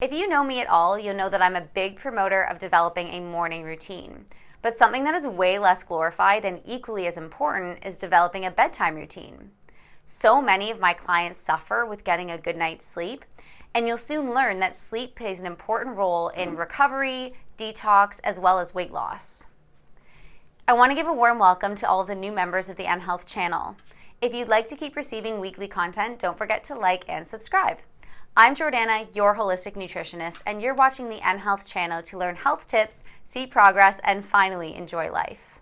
If you know me at all, you'll know that I'm a big promoter of developing a morning routine. But something that is way less glorified and equally as important is developing a bedtime routine. So many of my clients suffer with getting a good night's sleep, and you'll soon learn that sleep plays an important role in recovery, detox, as well as weight loss. I want to give a warm welcome to all of the new members of the N-Health channel. If you'd like to keep receiving weekly content, don't forget to like and subscribe. I'm Jiordana, your holistic nutritionist, and you're watching the N-Health channel to learn health tips, see progress, and finally enjoy life.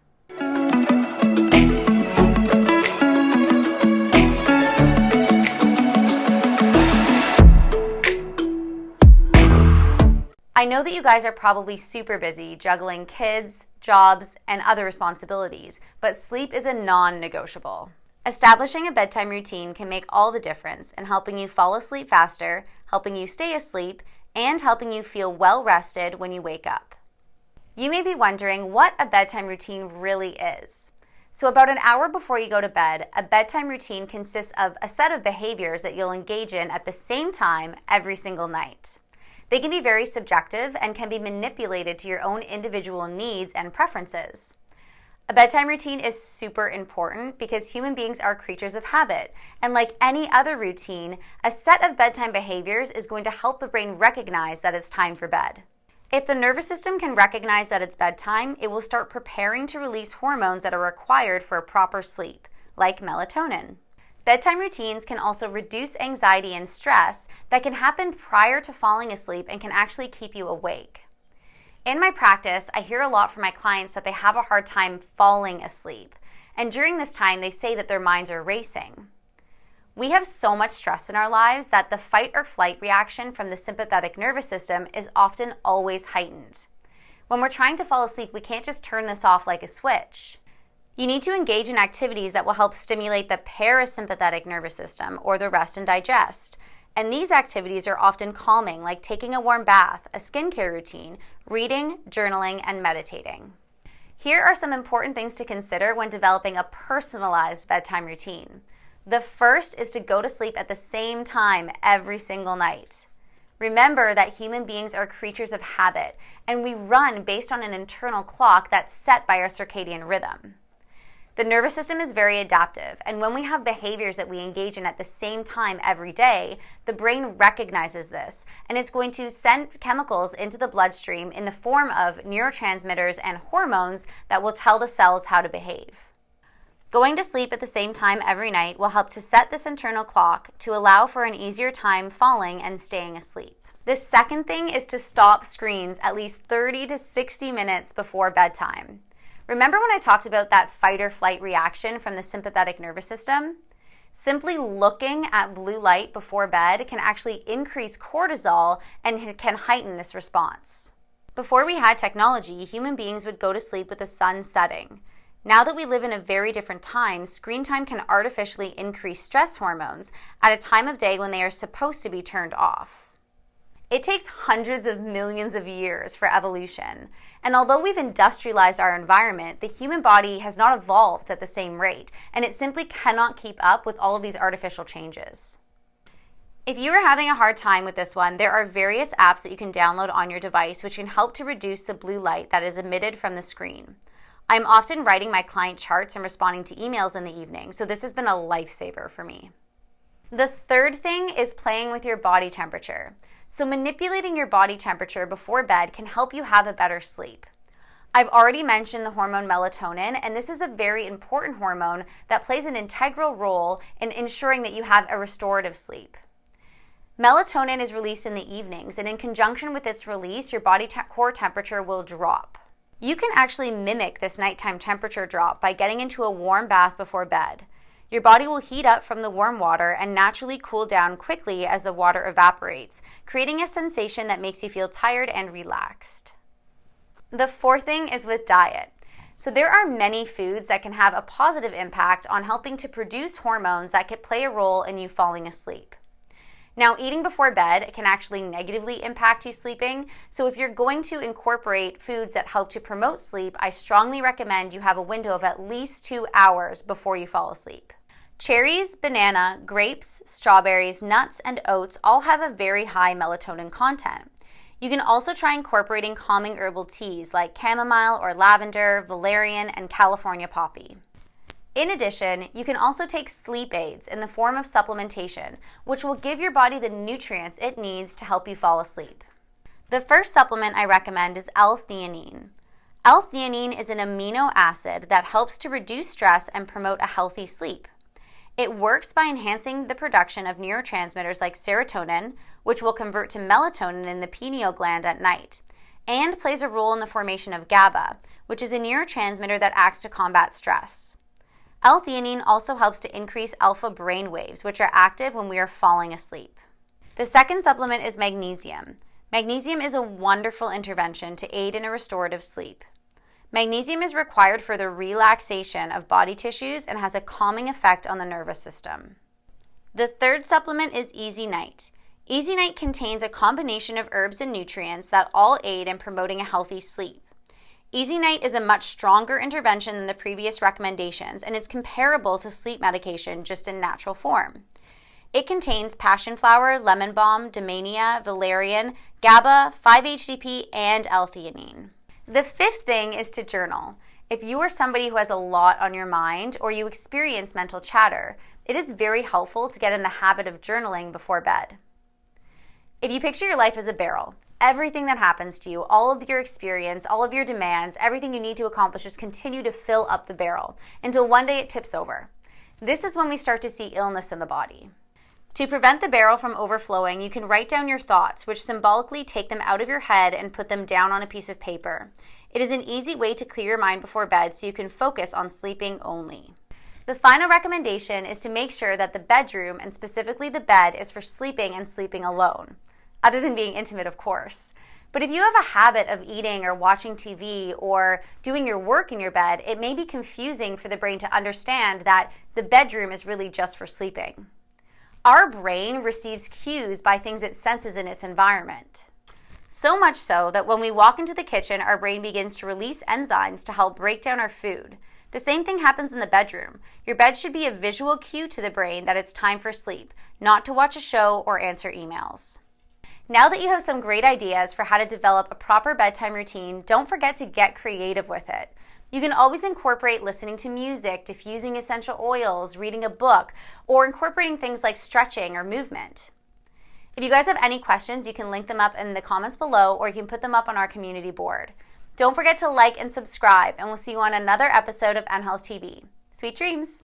I know that you guys are probably super busy juggling kids, jobs, and other responsibilities, but sleep is a non-negotiable. Establishing a bedtime routine can make all the difference in helping you fall asleep faster, helping you stay asleep, and helping you feel well rested when you wake up. You may be wondering what a bedtime routine really is. So about an hour before you go to bed, a bedtime routine consists of a set of behaviors that you'll engage in at the same time every single night. They can be very subjective and can be manipulated to your own individual needs and preferences. A bedtime routine is super important because human beings are creatures of habit, and like any other routine, a set of bedtime behaviors is going to help the brain recognize that it's time for bed. If the nervous system can recognize that it's bedtime, it will start preparing to release hormones that are required for a proper sleep, like melatonin. Bedtime routines can also reduce anxiety and stress that can happen prior to falling asleep and can actually keep you awake. In my practice, I hear a lot from my clients that they have a hard time falling asleep, and during this time, they say that their minds are racing. We have so much stress in our lives that the fight or flight reaction from the sympathetic nervous system is often always heightened. When we're trying to fall asleep, we can't just turn this off like a switch. You need to engage in activities that will help stimulate the parasympathetic nervous system, or the rest and digest. And these activities are often calming, like taking a warm bath, a skincare routine, reading, journaling, and meditating. Here are some important things to consider when developing a personalized bedtime routine. The first is to go to sleep at the same time every single night. Remember that human beings are creatures of habit, and we run based on an internal clock that's set by our circadian rhythm. The nervous system is very adaptive, and when we have behaviors that we engage in at the same time every day, the brain recognizes this, and it's going to send chemicals into the bloodstream in the form of neurotransmitters and hormones that will tell the cells how to behave. Going to sleep at the same time every night will help to set this internal clock to allow for an easier time falling and staying asleep. The second thing is to stop screens at least 30 to 60 minutes before bedtime. Remember when I talked about that fight or flight reaction from the sympathetic nervous system? Simply looking at blue light before bed can actually increase cortisol and can heighten this response. Before we had technology, human beings would go to sleep with the sun setting. Now that we live in a very different time, screen time can artificially increase stress hormones at a time of day when they are supposed to be turned off. It takes hundreds of millions of years for evolution, and although we've industrialized our environment, the human body has not evolved at the same rate, and it simply cannot keep up with all of these artificial changes. If you are having a hard time with this one, there are various apps that you can download on your device which can help to reduce the blue light that is emitted from the screen. I'm often writing my client charts and responding to emails in the evening, so this has been a lifesaver for me. The third thing is playing with your body temperature. So manipulating your body temperature before bed can help you have a better sleep. I've already mentioned the hormone melatonin, and this is a very important hormone that plays an integral role in ensuring that you have a restorative sleep. Melatonin is released in the evenings, and in conjunction with its release, your body core temperature will drop. You can actually mimic this nighttime temperature drop by getting into a warm bath before bed. Your body will heat up from the warm water and naturally cool down quickly as the water evaporates, creating a sensation that makes you feel tired and relaxed. The fourth thing is with diet. So there are many foods that can have a positive impact on helping to produce hormones that could play a role in you falling asleep. Now, eating before bed can actually negatively impact you sleeping, so if you're going to incorporate foods that help to promote sleep, I strongly recommend you have a window of at least 2 hours before you fall asleep. Cherries, banana, grapes, strawberries, nuts, and oats all have a very high melatonin content. You can also try incorporating calming herbal teas like chamomile or lavender, valerian, and California poppy. In addition, you can also take sleep aids in the form of supplementation, which will give your body the nutrients it needs to help you fall asleep. The first supplement I recommend is L-Theanine. L-Theanine is an amino acid that helps to reduce stress and promote a healthy sleep. It works by enhancing the production of neurotransmitters like serotonin, which will convert to melatonin in the pineal gland at night, and plays a role in the formation of GABA, which is a neurotransmitter that acts to combat stress. L-Theanine also helps to increase alpha brain waves, which are active when we are falling asleep. The second supplement is magnesium. Magnesium is a wonderful intervention to aid in a restorative sleep. Magnesium is required for the relaxation of body tissues and has a calming effect on the nervous system. The third supplement is Easy Night. Easy Night contains a combination of herbs and nutrients that all aid in promoting a healthy sleep. Easy Night is a much stronger intervention than the previous recommendations, and it's comparable to sleep medication just in natural form. It contains passion flower, lemon balm, dahmania, valerian, GABA, 5-HTP, and L-Theanine. The fifth thing is to journal. If you are somebody who has a lot on your mind or you experience mental chatter, it is very helpful to get in the habit of journaling before bed. If you picture your life as a barrel, everything that happens to you, all of your experience, all of your demands, everything you need to accomplish, just continue to fill up the barrel until one day it tips over. This is when we start to see illness in the body. To prevent the barrel from overflowing, you can write down your thoughts, which symbolically take them out of your head and put them down on a piece of paper. It is an easy way to clear your mind before bed so you can focus on sleeping only. The final recommendation is to make sure that the bedroom, and specifically the bed, is for sleeping and sleeping alone. Other than being intimate, of course. But if you have a habit of eating or watching TV or doing your work in your bed, it may be confusing for the brain to understand that the bedroom is really just for sleeping. Our brain receives cues by things it senses in its environment. So much so that when we walk into the kitchen, our brain begins to release enzymes to help break down our food. The same thing happens in the bedroom. Your bed should be a visual cue to the brain that it's time for sleep, not to watch a show or answer emails. Now that you have some great ideas for how to develop a proper bedtime routine, don't forget to get creative with it. You can always incorporate listening to music, diffusing essential oils, reading a book, or incorporating things like stretching or movement. If you guys have any questions, you can link them up in the comments below, or you can put them up on our community board. Don't forget to like and subscribe, and we'll see you on another episode of NHealth TV. Sweet dreams!